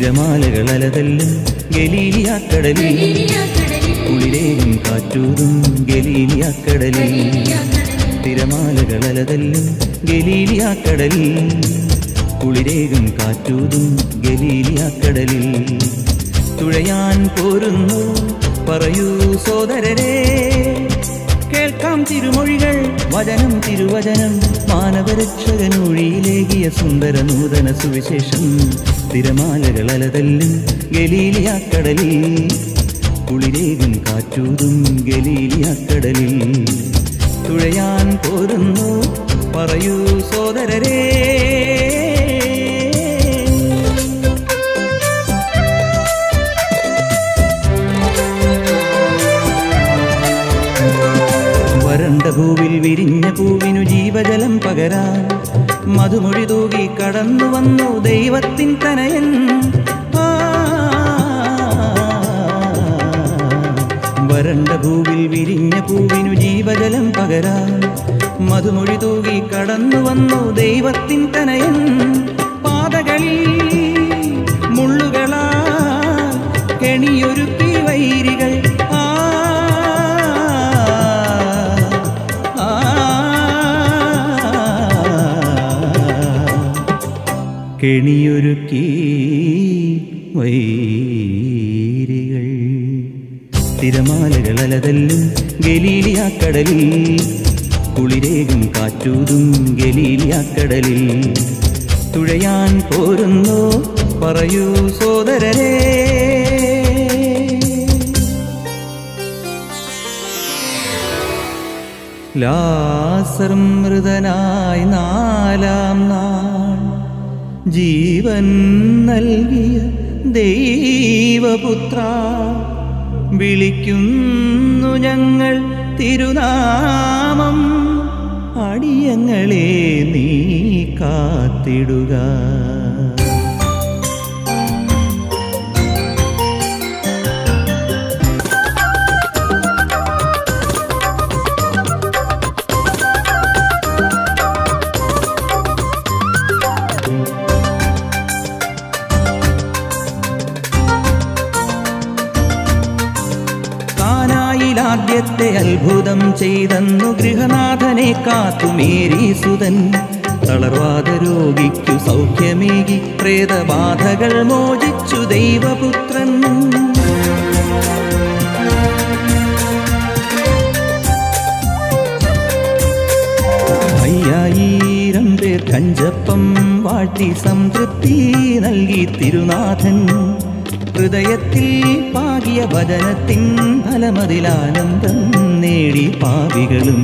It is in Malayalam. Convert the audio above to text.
തിരമാലകൾ അലതല്ലും ഗലീലിയാക്കടലിൽ കുളിരേകും കാറ്റൂതും ഗലീലിയാക്കടലിൽ തിരമാലകൾ അലതല്ലും ഗലീലിയാക്കടലിൽ കുളിരേകും കാറ്റൂതും ഗലീലിയാക്കടലിൽ തുഴയാൻ പോരുന്നു പറയൂ സോദരരെ കേൾക്കാം തിരുമൊഴികൾ വചനം തിരുവചനം മാനവരക്ഷകനൊഴിയിലേകിയ സുന്ദര നൂതന സുവിശേഷം തിരമാലകൾ അലതല്ലും ഗലീലിയാക്കടലിൽ കുളിരേകും കാറ്റൂതും ഗലീലിയാക്കടലിൽ തുഴയാൻ പോരുന്നു പറയൂ സോദരരെ വരണ്ട ഭൂവിൽ വിരിഞ്ഞ പൂവിനു ജീവജലം പകരാൻ മധുമൊഴി തൂകി കടന്നു വന്നു ദൈവത്തിൻ തനയൻ വരണ്ട ഭൂവിൽ വിരിഞ്ഞ പൂവിനു ജീവജലം പകരാൻ മധുമൊഴി തൂകി കടന്നു വന്നു ദൈവത്തിൻ തനയൻ പാതകളിൽ മുള്ളുകളാ കെണിയൊരുക്കി വൈരികൾ കെണിയൊരുക്കി വൈരികൾ തിരമാലകൾ അലതല്ലും ഗലീലിയാക്കടലിൽ കുളിരേകും കാറ്റൂതും ഗലീലിയാക്കടലിൽ തുഴയാൻ പോരുന്നു പറയൂ സോദരരെ ലാസർ മൃതനായി നാലാം നാൾ ജീവൻ നൽകിയ ദൈവപുത്ര വിളിക്കുന്നു ഞങ്ങൾ തിരുനാമം അടിയങ്ങളെ നീ കാത്തിടുക ആദ്യത്തെ അത്ഭുതം ചെയ്തെന്നു ഗൃഹനാഥനെ കാത്തു മേരീസുതൻ തളർവാദ രോഗിക്കു സൗഖ്യമേകി പ്രേതബാധകൾ മോചിച്ചു ദൈവപുത്രൻ 5000 പേർ കഞ്ചപ്പം വാഴ്ത്തി സംതൃപ്തി നൽകി തിരുനാഥൻ ഹൃദയത്തിൽ പാകിയ വചനത്തിൻ ഫലമതിലാനന്ദം നേടി പാപികളും